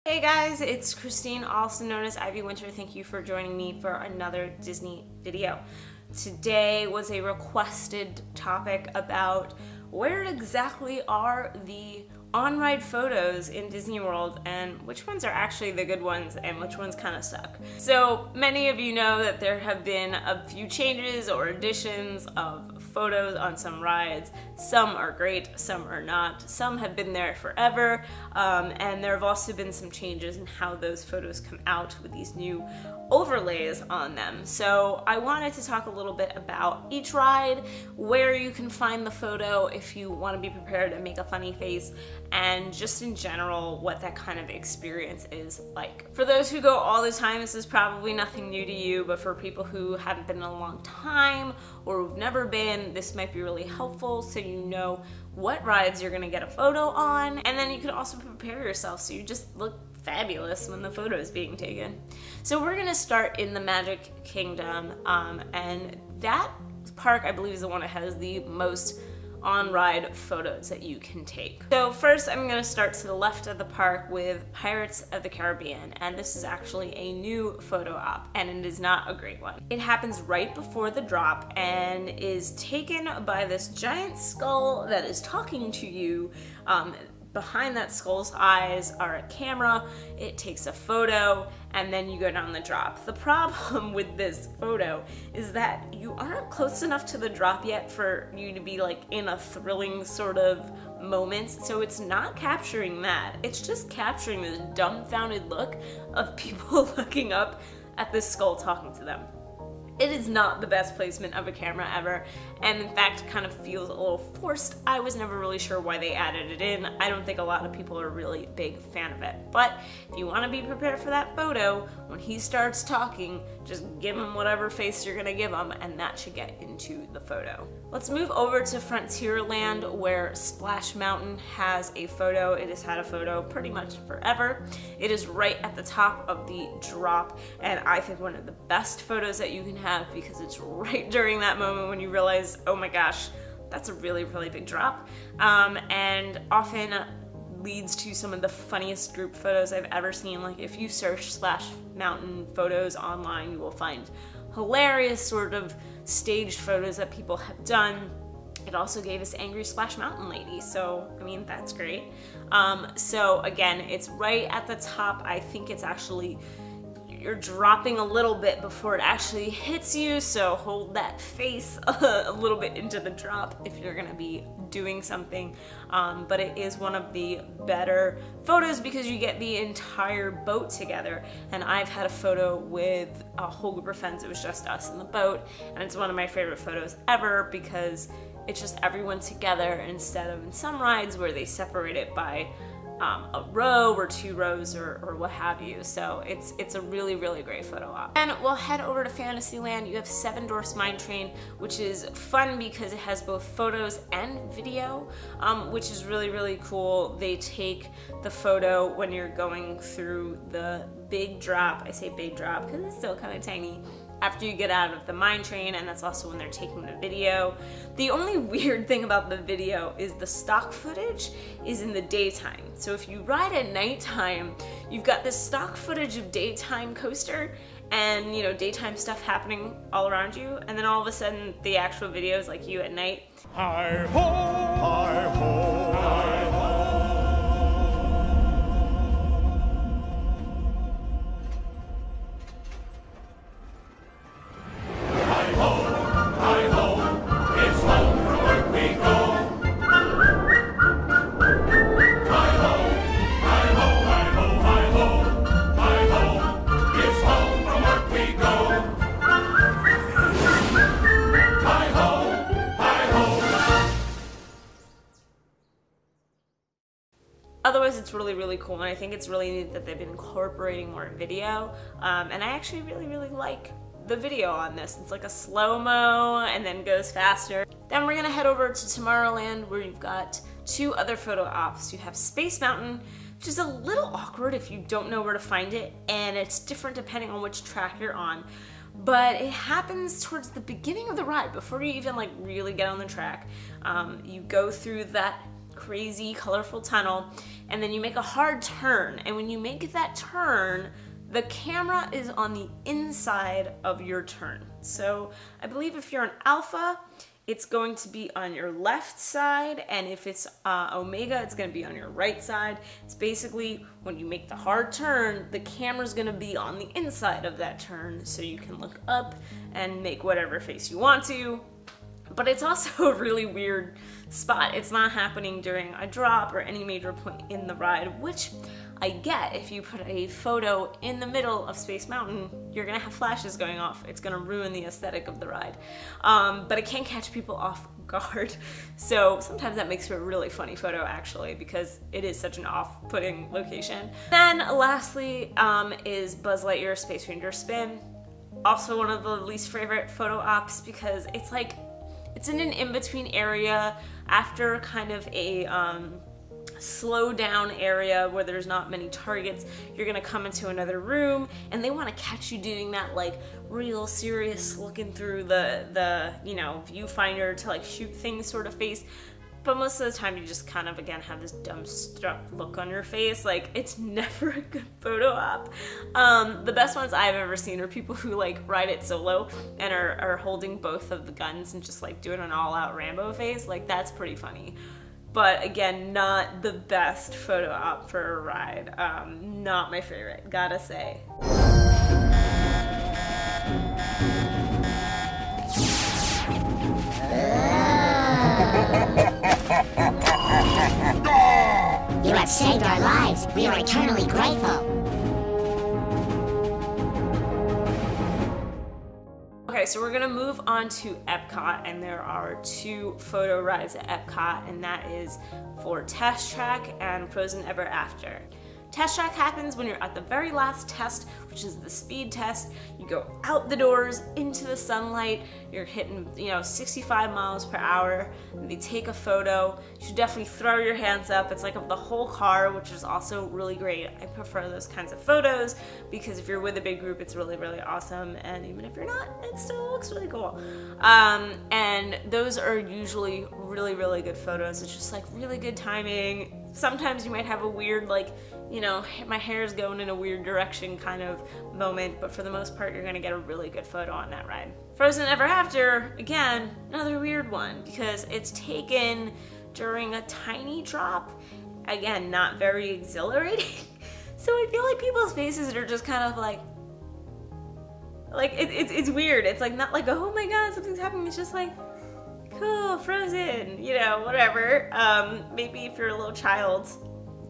Hey guys, it's Christine, also known as Ivy Winter. Thank you for joining me for another Disney video. Today was a requested topic about where exactly are the on-ride photos in Disney World and which ones are actually the good ones and which ones kind of suck. So many of you know that there have been a few changes or additions of photos on some rides. Some are great, some are not. Some have been there forever, and there have also been some changes in how those photos come out with these new overlays on them. So I wanted to talk a little bit about each ride, where you can find the photo if you want to be prepared and make a funny face, and just in general what that kind of experience is like. For those who go all the time, this is probably nothing new to you, but for people who haven't been in a long time or who've never been, this might be really helpful so you know what rides you're gonna get a photo on, and then you can also prepare yourself so you just look fabulous when the photo is being taken. So we're gonna start in the Magic Kingdom, and that park I believe is the one that has the most on-ride photos that you can take. So first I'm going to start to the left of the park with Pirates of the Caribbean, and this is actually a new photo op and it is not a great one. It happens right before the drop and is taken by this giant skull that is talking to you. Behind that skull's eyes are a camera, it takes a photo, and then you go down the drop. The problem with this photo is that you aren't close enough to the drop yet for you to be like in a thrilling sort of moment, so it's not capturing that. It's just capturing this dumbfounded look of people looking up at this skull talking to them. It is not the best placement of a camera ever, and in fact kind of feels a little forced. I was never really sure why they added it in. I don't think a lot of people are really a big fan of it. But if you want to be prepared for that photo, when he starts talking, just give him whatever face you're gonna give him, and that should get into the photo. Let's move over to Frontierland, where Splash Mountain has a photo. It has had a photo pretty much forever. It is right at the top of the drop, and I think one of the best photos that you can have, because it's right during that moment when you realize, oh my gosh, that's a really, really big drop, and often leads to some of the funniest group photos I've ever seen. Like if you search Splash Mountain photos online, you will find hilarious sort of staged photos that people have done. It also gave us Angry Splash Mountain Lady, so I mean that's great. So again, it's right at the top. I think it's actually, you're dropping a little bit before it actually hits you, so hold that face a little bit into the drop if you're gonna be doing something. But it is one of the better photos because you get the entire boat together, and I've had a photo with a whole group of friends. It was just us in the boat, and it's one of my favorite photos ever because it's just everyone together instead of in some rides where they separate it by a row or two rows or what have you. So it's a really, really great photo op. And we'll head over to Fantasyland. You have Seven Dwarfs Mine Train, which is fun because it has both photos and video, which is really, really cool. They take the photo when you're going through the big drop. I say big drop because it's still kind of tiny. After you get out of the mine train, and that's also when they're taking the video. The only weird thing about the video is the stock footage is in the daytime. So if you ride at nighttime, you've got this stock footage of daytime coaster and, you know, daytime stuff happening all around you, and then all of a sudden the actual video is like you at night. Hi ho, hi ho, hi ho. Otherwise, it's really, really cool, and I think it's really neat that they've been incorporating more video, and I actually really, really like the video on this. It's like a slow-mo and then goes faster. Then we're gonna head over to Tomorrowland, where you've got two other photo ops. You have Space Mountain, which is a little awkward if you don't know where to find it, and it's different depending on which track you're on. But it happens towards the beginning of the ride, before you even like really get on the track. You go through that crazy, colorful tunnel, and then you make a hard turn. And when you make that turn, the camera is on the inside of your turn. So I believe if you're an alpha, it's going to be on your left side, and if it's omega, it's going to be on your right side. It's basically when you make the hard turn, the camera's going to be on the inside of that turn, so you can look up and make whatever face you want to. But it's also a really weird spot. It's not happening during a drop or any major point in the ride, which I get. If you put a photo in the middle of Space Mountain, you're gonna have flashes going off. It's gonna ruin the aesthetic of the ride. But it can catch people off guard. So sometimes that makes for a really funny photo, actually, because it is such an off-putting location. Then lastly is Buzz Lightyear Space Ranger Spin. Also one of the least favorite photo ops, because it's like, it's in an in-between area after kind of a slow down area where there's not many targets. You're gonna come into another room and they want to catch you doing that like real serious looking through the you know, viewfinder to like shoot things sort of face. But most of the time you just kind of, again, have this dumbstruck look on your face. Like, it's never a good photo op. The best ones I've ever seen are people who like ride it solo and are holding both of the guns and just like doing an all-out Rambo face. Like, that's pretty funny. But again, not the best photo op for a ride. Not my favorite, gotta say. You have saved our lives. We are eternally grateful. Okay, so we're gonna move on to Epcot, and there are two photo rides at Epcot, and that is for Test Track and Frozen Ever After. Test Track happens when you're at the very last test, which is the speed test. You go out the doors into the sunlight, you're hitting, 65 miles per hour, and they take a photo. You should definitely throw your hands up. It's like of the whole car, which is also really great. I prefer those kinds of photos because if you're with a big group, it's really, really awesome. And even if you're not, it still looks really cool. And those are usually really, really good photos. It's just like really good timing. Sometimes you might have a weird, my hair's going in a weird direction kind of moment, but for the most part, you're gonna get a really good photo on that ride. Frozen Ever After, again, another weird one because it's taken during a tiny drop. Again, not very exhilarating. So I feel like people's faces are just kind of like it's weird. It's like not like, oh my god, something's happening. It's just like, cool, Frozen, whatever. Maybe if you're a little child,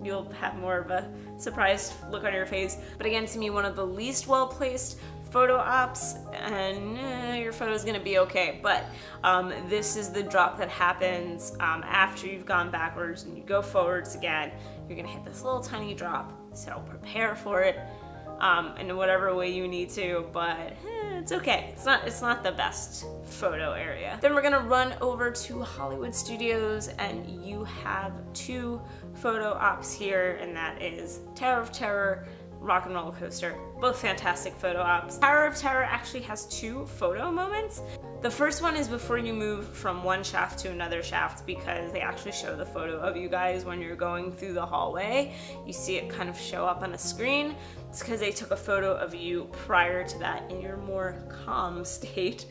you'll have more of a surprised look on your face. But again, to me, one of the least well-placed photo ops, and your photo's gonna be okay. But this is the drop that happens after you've gone backwards and you go forwards again. You're gonna hit this little tiny drop, so prepare for it in whatever way you need to, but it's okay. It's not the best photo area. Then we're gonna run over to Hollywood Studios, and you have two photo ops here, and that is Tower of Terror, Rock and Roller Coaster. Both fantastic photo ops. Tower of Terror actually has two photo moments. The first one is before you move from one shaft to another shaft, because they actually show the photo of you guys when you're going through the hallway. You see it kind of show up on a screen. It's because they took a photo of you prior to that in your more calm state.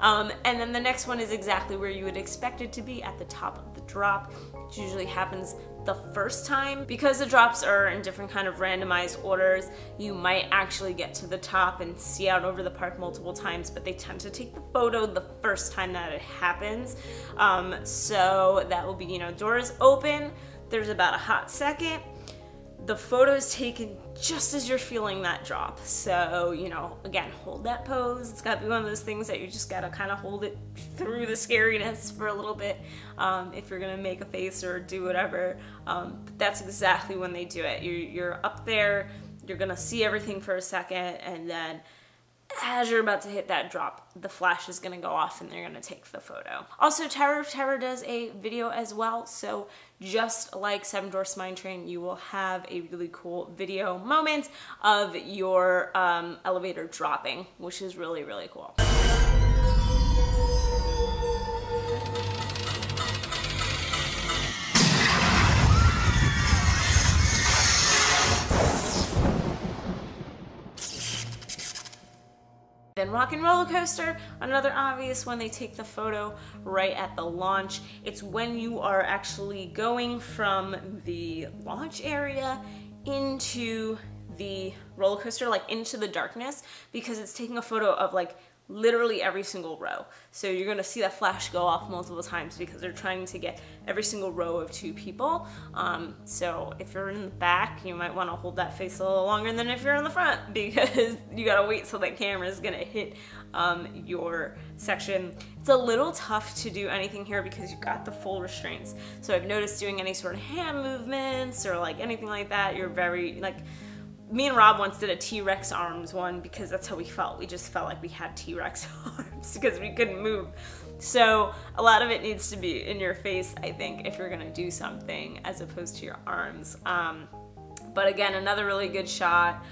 And then the next one is exactly where you would expect it to be, at the top of the drop. It usually happens the first time. Because the drops are in different kind of randomized orders, you might actually get to the top and see out over the park multiple times, but they tend to take the photo the first time that it happens. So that will be, doors open, there's about a hot second, the photo is taken just as you're feeling that drop. So, again, hold that pose. It's gotta be one of those things that you just gotta kind of hold it through the scariness for a little bit if you're gonna make a face or do whatever. But that's exactly when they do it. You're up there, you're gonna see everything for a second, and then as you're about to hit that drop, the flash is gonna go off and they're gonna take the photo. Also, Tower of Terror does a video as well, so just like Seven Dwarfs Mine Train, you will have a really cool video moment of your elevator dropping, which is really, really cool. Then Rock and Roller Coaster, another obvious one, they take the photo right at the launch. It's when you are actually going from the launch area into the roller coaster, like into the darkness, because it's taking a photo of like literally every single row. So you're gonna see that flash go off multiple times because they're trying to get every single row of 2 people. So if you're in the back, you might wanna hold that face a little longer than if you're in the front, because you gotta wait till that camera is gonna hit your section. It's a little tough to do anything here because you've got the full restraints. So I've noticed doing any sort of hand movements or like anything like that, you're very like, me and Rob once did a T-Rex arms one because that's how we felt. We just felt like we had T-Rex arms because we couldn't move. So a lot of it needs to be in your face, I think, if you're gonna do something as opposed to your arms. But again, another really good shot.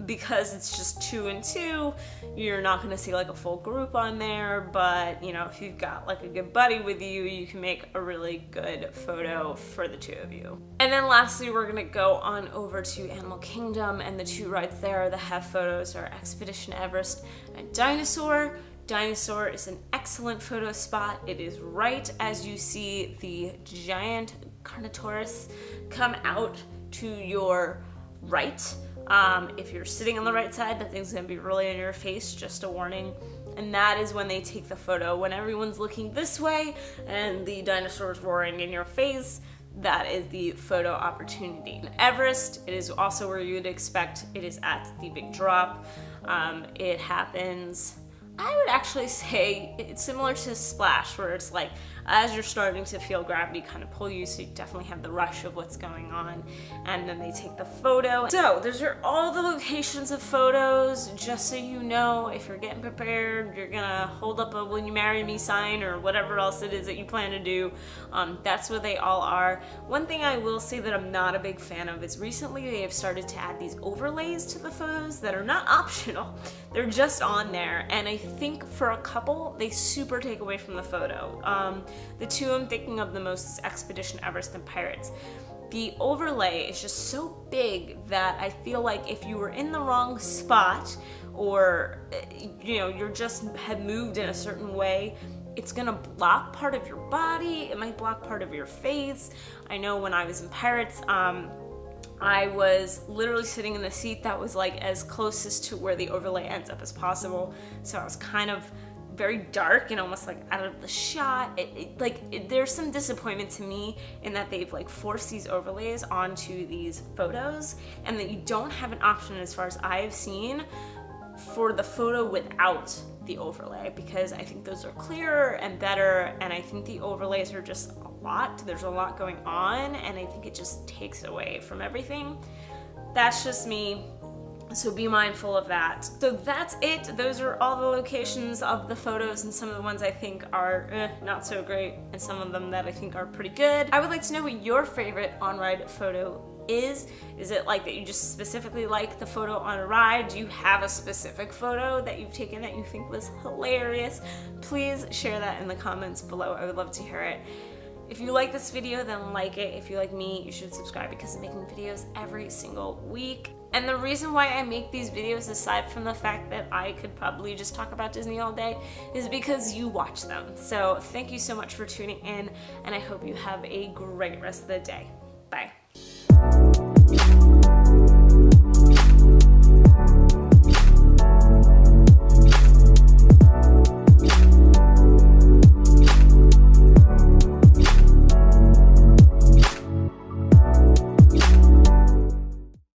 Because it's just 2 and 2, you're not gonna see like a full group on there, but you know, if you've got like a good buddy with you, you can make a really good photo for the 2 of you. And then lastly, we're gonna go on over to Animal Kingdom, and the 2 rides there that have photos are Expedition Everest and Dinosaur. Dinosaur is an excellent photo spot. It is right as you see the giant Carnotaurus come out to your right. If you're sitting on the right side, that thing's gonna be really in your face, just a warning. And that is when they take the photo. When everyone's looking this way and the dinosaur's roaring in your face, that is the photo opportunity. In Everest, it is also where you would expect. It is at the big drop. It happens, I would actually say it's similar to Splash, where it's like as you're starting to feel gravity kind of pull you, so you definitely have the rush of what's going on, and then they take the photo. So those are all the locations of photos, just so you know. If you're getting prepared, you're gonna hold up a "Will you marry me" sign or whatever else it is that you plan to do, that's where they all are. One thing I will say that I'm not a big fan of is recently they have started to add these overlays to the photos that are not optional. They're just on there, and I think for a couple, they super take away from the photo. The 2 I'm thinking of the most is Expedition Everest and Pirates. The overlay is just so big that I feel like if you were in the wrong spot, or you know, you're just had moved in a certain way, it's gonna block part of your body, it might block part of your face. I know when I was in Pirates, I was literally sitting in the seat that was like as closest to where the overlay ends up as possible. So I was kind of very dark and almost like out of the shot. There's some disappointment to me in that they've like forced these overlays onto these photos, and that you don't have an option, as far as I've seen, for the photo without the overlay, because I think those are clearer and better, and I think the overlays are just a lot. There's a lot going on, and I think it just takes away from everything. That's just me, so be mindful of that. So that's it. Those are all the locations of the photos, and some of the ones I think are not so great, and some of them that I think are pretty good. I would like to know what your favorite on-ride photo is. Is it like that you just specifically like the photo on a ride? Do you have a specific photo that you've taken that you think was hilarious? Please share that in the comments below. I would love to hear it. If you like this video, then like it. If you like me, you should subscribe, because I'm making videos every single week. And the reason why I make these videos, aside from the fact that I could probably just talk about Disney all day, is because you watch them. So thank you so much for tuning in, and I hope you have a great rest of the day. Bye.